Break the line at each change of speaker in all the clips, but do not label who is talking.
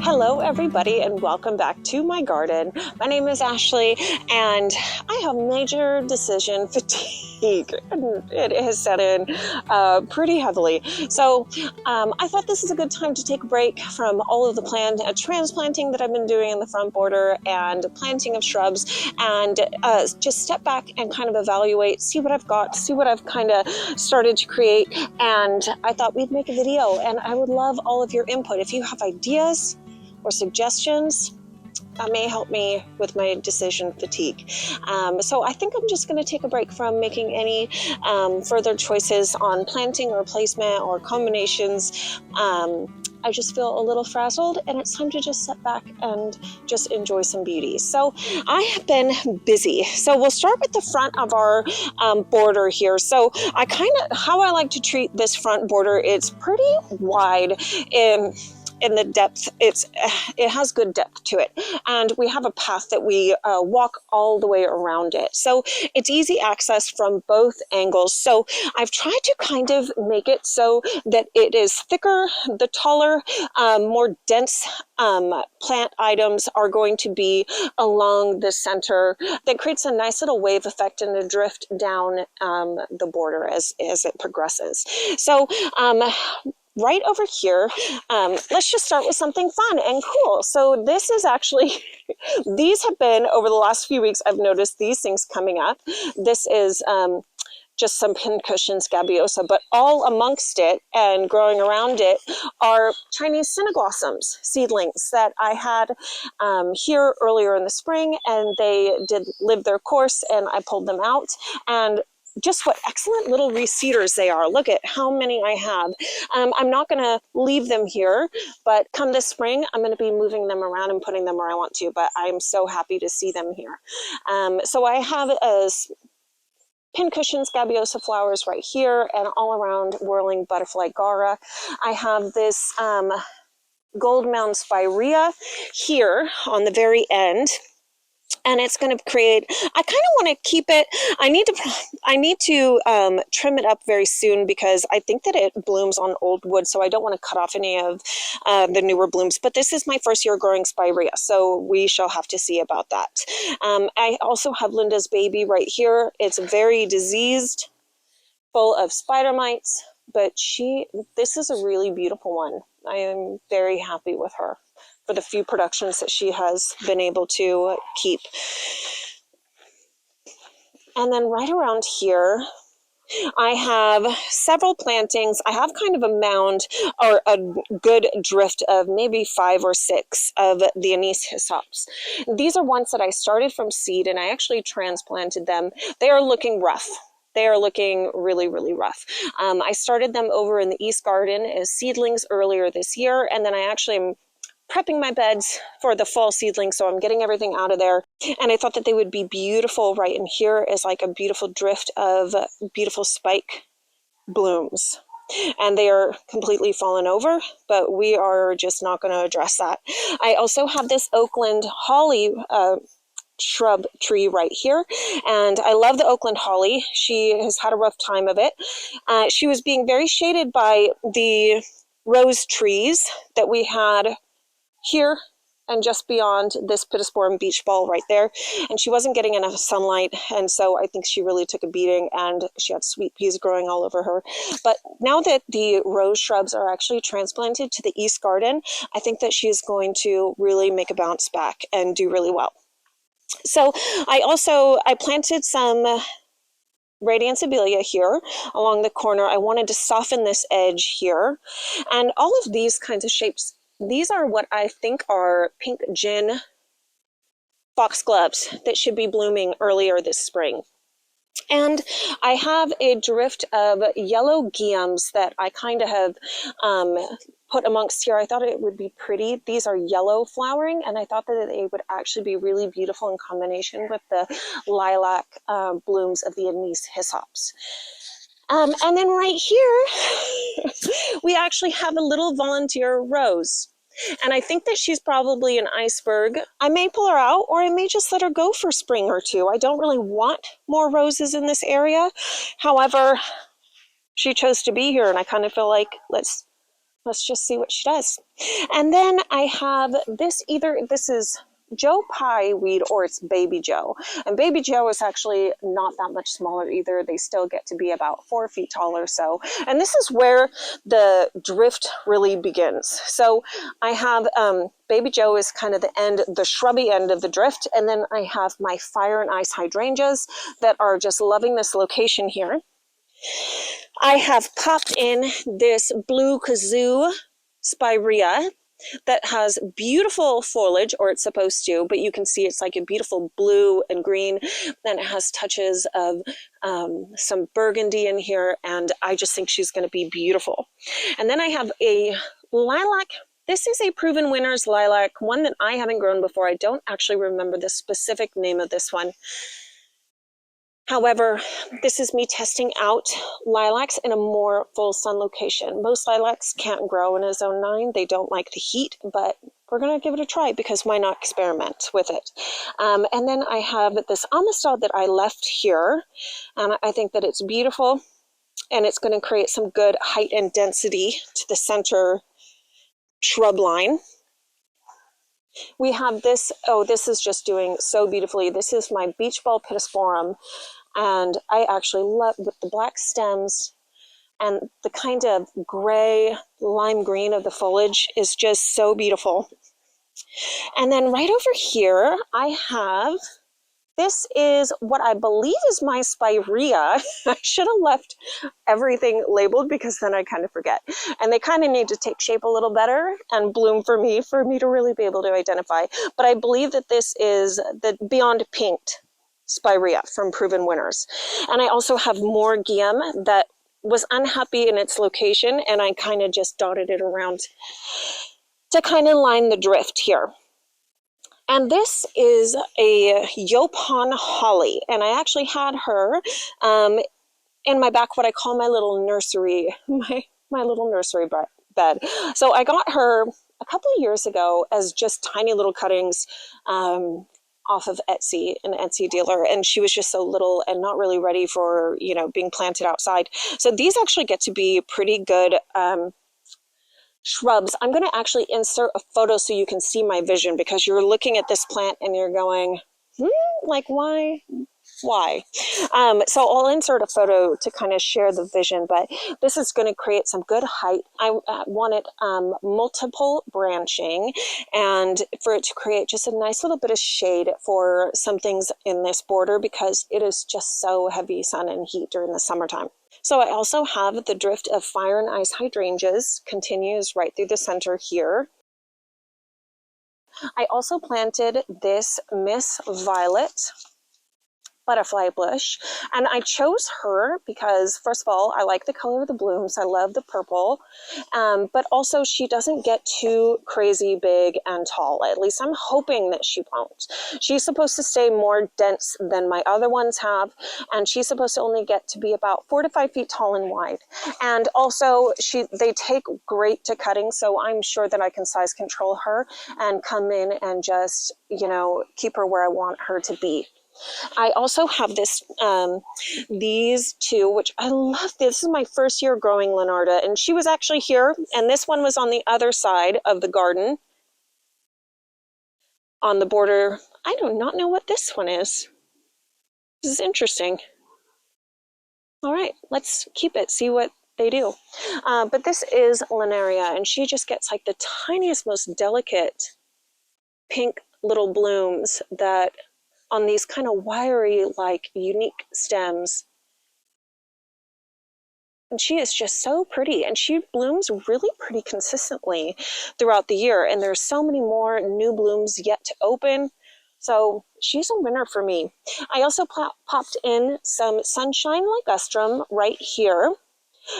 Hello everybody and welcome back to my garden. My name is Ashley and I have major decision fatigue. It has set in pretty heavily. So I thought this is a good time to take a break from all of the transplanting that I've been doing in the front border and planting of shrubs, and just step back and kind of evaluate, see what I've got, see what I've kind of started to create. And I thought we'd make a video, and I would love all of your input. If you have ideas or suggestions, that may help me with my decision fatigue. So I think I'm just going to take a break from making any further choices on planting or placement or combinations. I just feel a little frazzled, and it's time to just sit back and just enjoy some beauty. So I have been busy. So we'll start with the front of our border here. So how I like to treat this front border, it's pretty wide in the depth. It has good depth to it, and we have a path that we walk all the way around it, so it's easy access from both angles. So I've tried to kind of make it so that it is thicker. The taller, more dense plant items are going to be along the center. That creates a nice little wave effect and a drift down the border as it progresses. So right over here, let's just start with something fun and cool. So this is actually, these have been, over the last few weeks, I've noticed these things coming up. This is just some pincushion scabiosa, but all amongst it and growing around it are Chinese cineblossoms seedlings that I had here earlier in the spring, and they did live their course, and I pulled them out, and just what excellent little reseeders they are. Look at how many I have. I'm not going to leave them here, but come this spring, I'm going to be moving them around and putting them where I want to, but I'm so happy to see them here. So I have a pincushion scabiosa flowers right here, and all around whirling butterfly gara. I have this gold mound spirea here on the very end, and it's going to create, I kind of want to keep it, I need to trim it up very soon, because I think that it blooms on old wood, so I don't want to cut off any of the newer blooms. But this is my first year growing spirea, so we shall have to see about that. I also have Linda's baby right here. It's very diseased, full of spider mites, but this is a really beautiful one. I am very happy with her for the few productions that she has been able to keep. And then right around here, I have several plantings. I have kind of a mound, or a good drift of maybe 5 or 6 of the anise hyssops. These are ones that I started from seed, and I actually transplanted them. They are looking rough. They are looking really, really rough. I started them over in the East Garden as seedlings earlier this year, and then I actually am prepping my beds for the fall seedlings, so I'm getting everything out of there. And I thought that they would be beautiful right in here as like a beautiful drift of beautiful spike blooms. And they are completely fallen over, but we are just not going to address that. I also have this Oakland holly shrub tree right here, and I love the Oakland holly. She has had a rough time of it. She was being very shaded by the rose trees that we had here and just beyond this pittosporum beach ball right there, and she wasn't getting enough sunlight, and so I think she really took a beating, and she had sweet peas growing all over her. But now that the rose shrubs are actually transplanted to the East Garden, I think that she's going to really make a bounce back and do really well. So I planted some radiant Sibilia here along the corner. I wanted to soften this edge here, and all of these kinds of shapes, these are what I think are pink gin foxgloves that should be blooming earlier this spring. And I have a drift of yellow guiums that I kind of have put amongst here. I thought it would be pretty. These are yellow flowering, and I thought that they would actually be really beautiful in combination with the lilac blooms of the anise hyssops. And then right here, we actually have a little volunteer rose. And I think that she's probably an iceberg. I may pull her out, or I may just let her go for a spring or two. I don't really want more roses in this area. However, she chose to be here, and I kind of feel like let's let's just see what she does. And then I have this, either this is Joe Pye weed or it's Baby Joe. And Baby Joe is actually not that much smaller either. They still get to be about 4 feet tall or so. And this is where the drift really begins. So I have Baby Joe is kind of the end, the shrubby end of the drift. And then I have my fire and ice hydrangeas that are just loving this location here. I have popped in this blue kazoo spirea that has beautiful foliage, or it's supposed to, but you can see it's like a beautiful blue and green, and it has touches of some burgundy in here, and I just think she's going to be beautiful. And then I have a lilac. This is a Proven Winners lilac, one that I haven't grown before. I don't actually remember the specific name of this one. However, this is me testing out lilacs in a more full sun location. Most lilacs can't grow in a zone 9. They don't like the heat, but we're going to give it a try because why not experiment with it? And then I have this Amistad that I left here, and I think that it's beautiful, and it's going to create some good height and density to the center shrub line. We have this, oh, this is just doing so beautifully. This is my beach ball pittosporum, and I actually love with the black stems and the kind of gray lime green of the foliage is just so beautiful. And then right over here, I have, this is what I believe is my spirea. I should have left everything labeled because then I kind of forget. And they kind of need to take shape a little better and bloom for me to really be able to identify. But I believe that this is the Beyond Pinked spirea from Proven Winners. And I also have more Guillaume that was unhappy in its location, and I kind of just dotted it around to kind of line the drift here. And this is a Yopon holly, and I actually had her in my back, what I call my little nursery, my little nursery bed. So I got her a couple of years ago as just tiny little cuttings off of Etsy, an Etsy dealer, and she was just so little and not really ready for, you know, being planted outside. So these actually get to be pretty good shrubs. I'm going to actually insert a photo so you can see my vision, because you're looking at this plant and you're going, like, why? So I'll insert a photo to kind of share the vision, but this is going to create some good height. I wanted multiple branching, and for it to create just a nice little bit of shade for some things in this border, because it is just so heavy sun and heat during the summertime. So I also have the drift of fire and ice hydrangeas, continues right through the center here. I also planted this Miss Violet butterfly bush, and I chose her because, first of all, I like the color of the blooms. I love the purple, but also she doesn't get too crazy big and tall. At least I'm hoping that she won't. She's supposed to stay more dense than my other ones have, and she's supposed to only get to be about 4 to 5 feet tall and wide. And also they take great to cutting, so I'm sure that I can size control her and come in and just, you know, keep her where I want her to be. I also have this, these two, which I love. This is my first year growing Leonarda, and she was actually here, and this one was on the other side of the garden on the border. I do not know what this one is. This is interesting. All right, let's keep it, see what they do. But this is Linaria, and she just gets like the tiniest, most delicate pink little blooms that on these kind of wiry, like unique stems. And she is just so pretty, and she blooms really pretty consistently throughout the year. And there's so many more new blooms yet to open. So she's a winner for me. I also popped in some sunshine ligustrum right here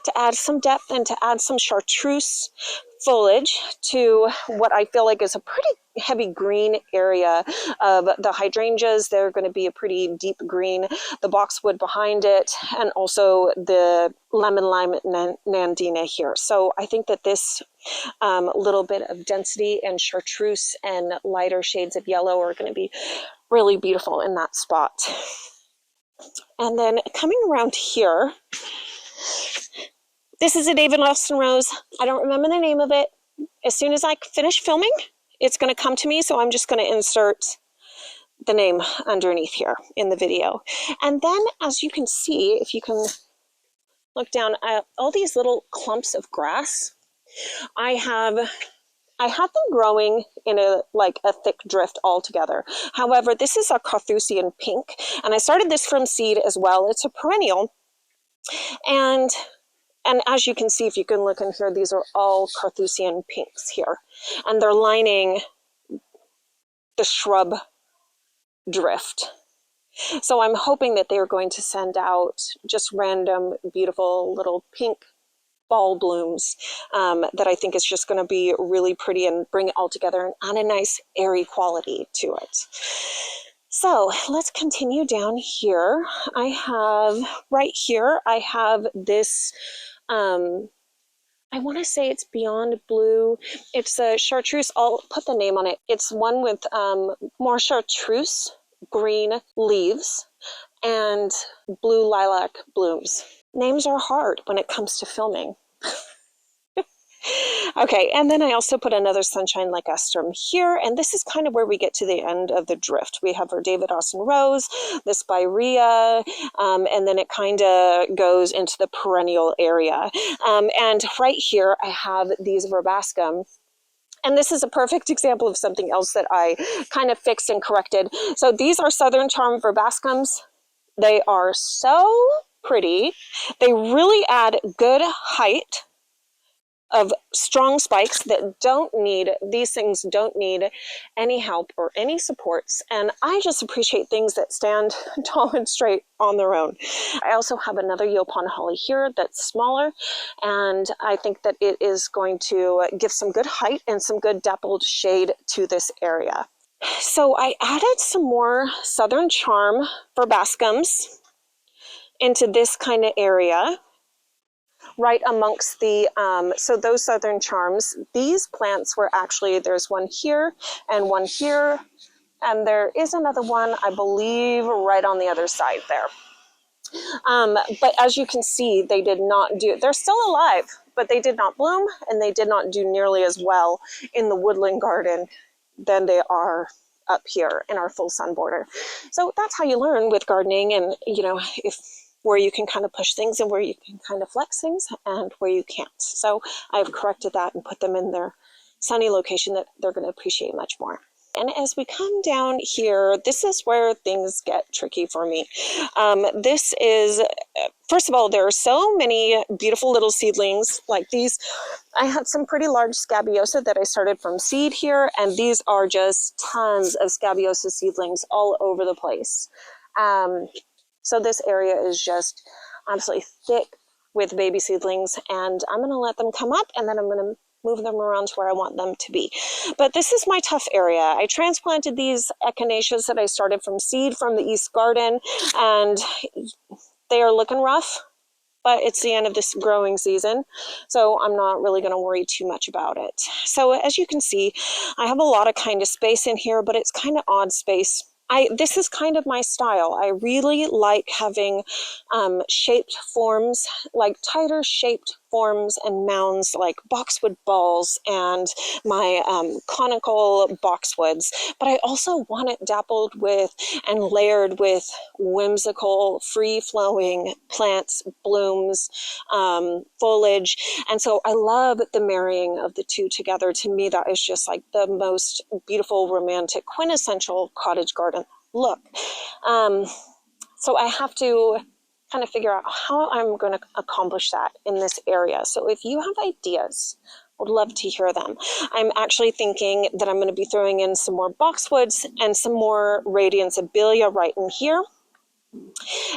to add some depth and to add some chartreuse foliage to what I feel like is a pretty heavy green area of the hydrangeas. They're going to be a pretty deep green, the boxwood behind it, and also the lemon lime nandina here. So I think that this little bit of density and chartreuse and lighter shades of yellow are going to be really beautiful in that spot. And then coming around here, This is a David Austin rose. I don't remember the name of it. As soon as I finish filming, it's going to come to me, so I'm just going to insert the name underneath here in the video. And then, as you can see, if you can look down at all these little clumps of grass, I have them growing in a thick drift all together. However, this is a Carthusian pink, and I started this from seed as well. It's a perennial, and as you can see, if you can look in here, these are all Carthusian pinks here, and they're lining the shrub drift. So I'm hoping that they are going to send out just random, beautiful little pink fall blooms that I think is just going to be really pretty and bring it all together and add a nice airy quality to it. So let's continue down here. Right here, I have this, I want to say it's Beyond Blue. It's a chartreuse. I'll put the name on it. It's one with more chartreuse green leaves and blue lilac blooms. Names are hard when it comes to filming. Okay, and then I also put another Sunshine Ligustrum here, and this is kind of where we get to the end of the drift. We have our David Austin Rose, this Spirea, and then it kind of goes into the perennial area. And right here, I have these Verbascum. And this is a perfect example of something else that I kind of fixed and corrected. So these are Southern Charm Verbascums. They are so pretty. They really add good height of strong spikes that these things don't need any help or any supports. And I just appreciate things that stand tall and straight on their own. I also have another Yaupon holly here that's smaller, and I think that it is going to give some good height and some good dappled shade to this area. So I added some more Southern Charm Verbascums into this kind of area, right amongst the, so those Southern Charms, these plants were actually, there's one here and one here, and there is another one, I believe, right on the other side there. But as you can see, they did not do, they're still alive, but they did not bloom, and they did not do nearly as well in the woodland garden than they are up here in our full sun border. So that's how you learn with gardening, and where you can kind of push things and where you can kind of flex things and where you can't. So I've corrected that and put them in their sunny location that they're going to appreciate much more. And as we come down here, this is where things get tricky for me. This is, first of all, there are so many beautiful little seedlings like these. I had some pretty large Scabiosa that I started from seed here, and these are just tons of Scabiosa seedlings all over the place. So this area is just absolutely thick with baby seedlings, and I'm going to let them come up, and then I'm going to move them around to where I want them to be. But this is my tough area. I transplanted these echinaceas that I started from seed from the East Garden, and they are looking rough, but it's the end of this growing season, so I'm not really going to worry too much about it. So as you can see, I have a lot of kind of space in here, but it's kind of odd space. This is kind of my style. I really like having shaped forms, like tighter shaped forms and mounds, like boxwood balls and my conical boxwoods. But I also want it dappled with and layered with whimsical, free-flowing plants, blooms, foliage. And so I love the marrying of the two together. To me, that is just like the most beautiful, romantic, quintessential cottage garden look. So I have to kind of figure out how I'm going to accomplish that in this area. So if you have ideas, I would love to hear them. I'm actually thinking that I'm going to be throwing in some more boxwoods and some more radiance abelia right in here.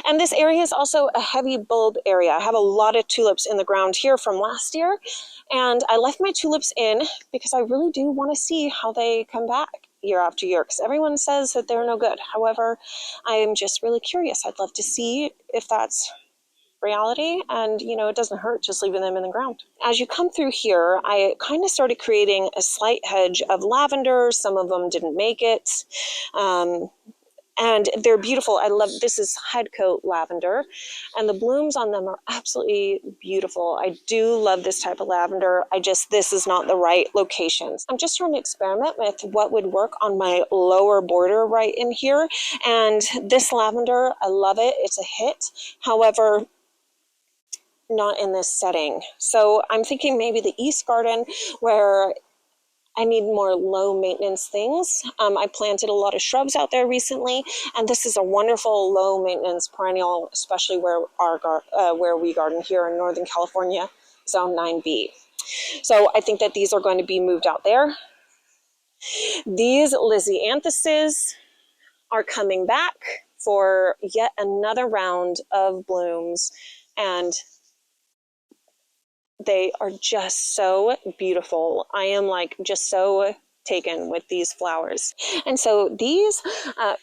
And this area is also a heavy bulb area. I have a lot of tulips in the ground here from last year, and I left my tulips in because I really do want to see how they come back year after year, because everyone says that they're no good. However, I am just really curious. I'd love to see if that's reality, and it doesn't hurt just leaving them in the ground. As you come through here, I kind of started creating a slight hedge of lavender. Some of them didn't make it. and they're beautiful. I love, this is head coat lavender, and the blooms on them are absolutely beautiful. I do love this type of lavender. This is not the right locations. I'm just trying to experiment with what would work on my lower border right in here. And this lavender, I love it. It's a hit. However, not in this setting. So I'm thinking maybe the East Garden, where I need more low maintenance things. I planted a lot of shrubs out there recently, and this is a wonderful low maintenance perennial, especially where we garden here in Northern California, Zone 9B. So I think that these are going to be moved out there. These Lisianthuses are coming back for yet another round of blooms, and they are just so beautiful. I am like just so taken with these flowers. And so these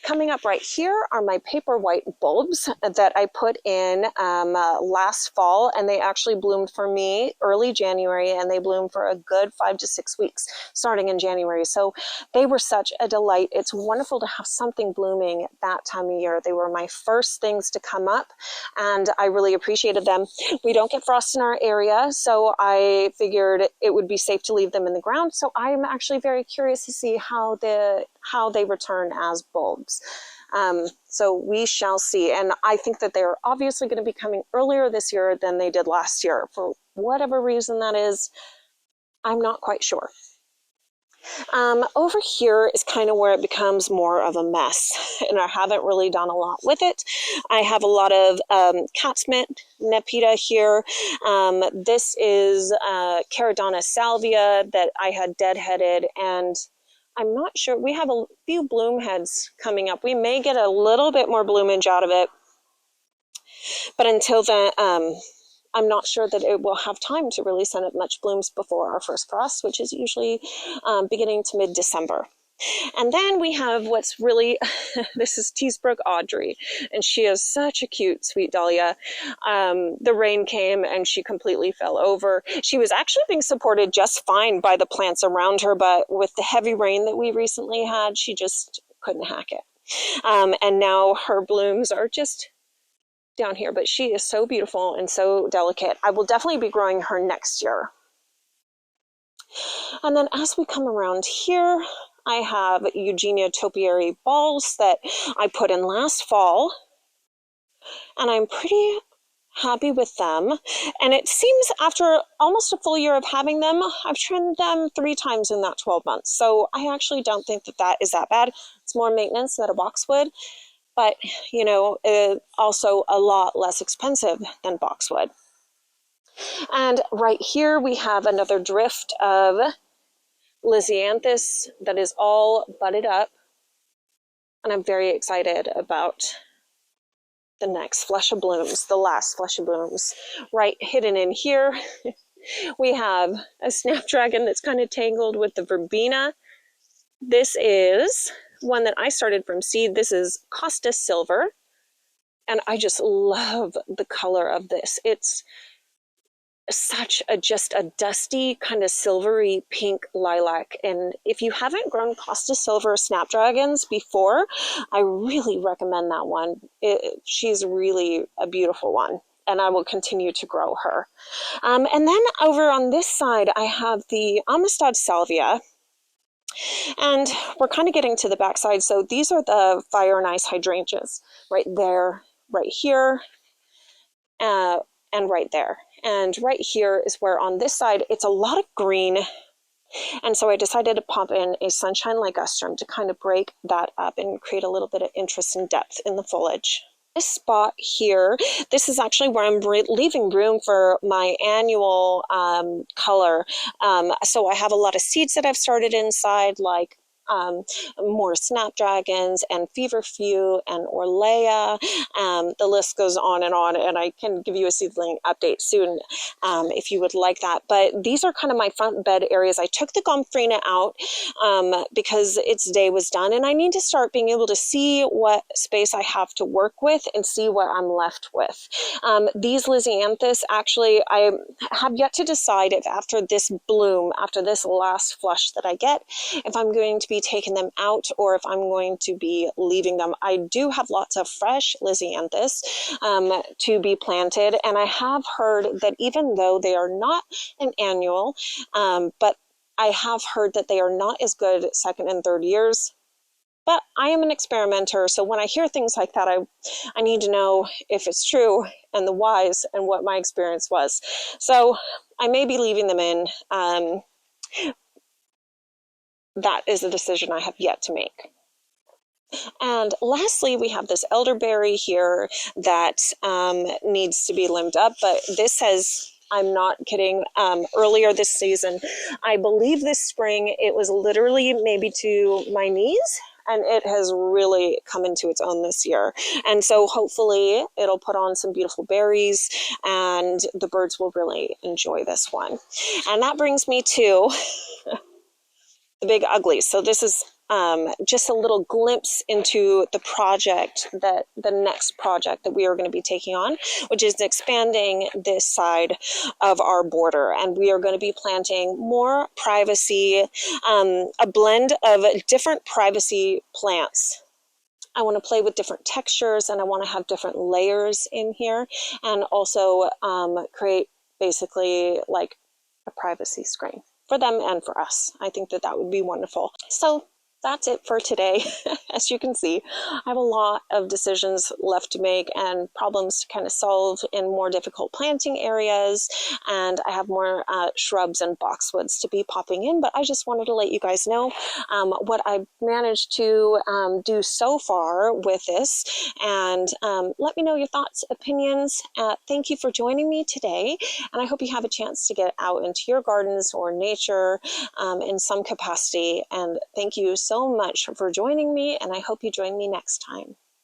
coming up right here are my paper white bulbs that I put in last fall, and they actually bloomed for me early January, and they bloomed for a good 5 to 6 weeks starting in January. So they were such a delight. It's wonderful to have something blooming at that time of year. They were my first things to come up, and I really appreciated them. We don't get frost in our area, so I figured it would be safe to leave them in the ground. So I'm actually very curious to see how they return as bulbs. So we shall see. And I think that they're obviously going to be coming earlier this year than they did last year. For whatever reason that is, I'm not quite sure. Over here is kind of where it becomes more of a mess, and I haven't really done a lot with it. I have a lot of cat's mitt nepeta here. This is Caradonna salvia that I had deadheaded, and I'm not sure. We have a few bloom heads coming up. We may get a little bit more bloomage out of it, but until then, I'm not sure that it will have time to really send up much blooms before our first frost, which is usually beginning to mid-December. And then we have what's really, this is Teesbrook Audrey, and she is such a cute, sweet dahlia. The rain came and she completely fell over. She was actually being supported just fine by the plants around her, but with the heavy rain that we recently had, she just couldn't hack it. And now her blooms are just down here, but she is so beautiful and so delicate. I will definitely be growing her next year. And then as we come around here, I have Eugenia topiary balls that I put in last fall, and I'm pretty happy with them. And it seems after almost a full year of having them, I've trimmed them 3 times in that 12 months. So I actually don't think that that is that bad. It's more maintenance than a boxwood, but you know, also a lot less expensive than boxwood. And right here we have another drift of Lisianthus that is all budded up, and I'm very excited about the next flush of blooms, the last flush of blooms. Right hidden in here, we have a snapdragon that's kind of tangled with the verbena. This is one that I started from seed. This is Costa Silver, and I just love the color of this. It's such just a dusty kind of silvery pink lilac, and if you haven't grown Costa Silver snapdragons before, I really recommend that one. She's really a beautiful one, and I will continue to grow her. And then over on this side I have the Amistad salvia, and we're kind of getting to the backside. So these are the fire and ice hydrangeas right there, right here, and right there. And right here is where on this side, it's a lot of green. And so I decided to pop in a sunshine ligustrum to kind of break that up and create a little bit of interest and depth in the foliage. This spot here, this is actually where I'm leaving room for my annual color. So I have a lot of seeds that I've started inside, like more snapdragons and feverfew and orlea. The list goes on, and I can give you a seedling update soon if you would like that. But these are kind of my front bed areas. I took the gomphrena out because its day was done, and I need to start being able to see what space I have to work with and see what I'm left with. These Lisianthus, actually, I have yet to decide if after this bloom, after this last flush that I get, if I'm going to be be taking them out or if I'm going to be leaving them. I do have lots of fresh Lysianthus to be planted, and I have heard that even though they are not an annual, but I have heard that they are not as good second and third years. But I am an experimenter, so when I hear things like that, I need to know if it's true and the whys and what my experience was. So I may be leaving them in. That is a decision I have yet to make. And lastly, we have this elderberry here that needs to be limbed up, but this says, I'm not kidding, earlier this season, I believe this spring, it was literally maybe to my knees, and it has really come into its own this year. And so hopefully it'll put on some beautiful berries and the birds will really enjoy this one. And that brings me to the big ugly. So this is just a little glimpse into the project, that the next project that we are going to be taking on, which is expanding this side of our border. And we are going to be planting more privacy, a blend of different privacy plants. I want to play with different textures, and I want to have different layers in here, and also create basically like a privacy screen for them and for us. I think that that would be wonderful. So that's it for today. As you can see, I have a lot of decisions left to make and problems to kind of solve in more difficult planting areas. And I have more shrubs and boxwoods to be popping in, but I just wanted to let you guys know what I managed to do so far with this. And let me know your thoughts, opinions. Thank you for joining me today. And I hope you have a chance to get out into your gardens or nature in some capacity. And thank you so much for joining me, and I hope you join me next time.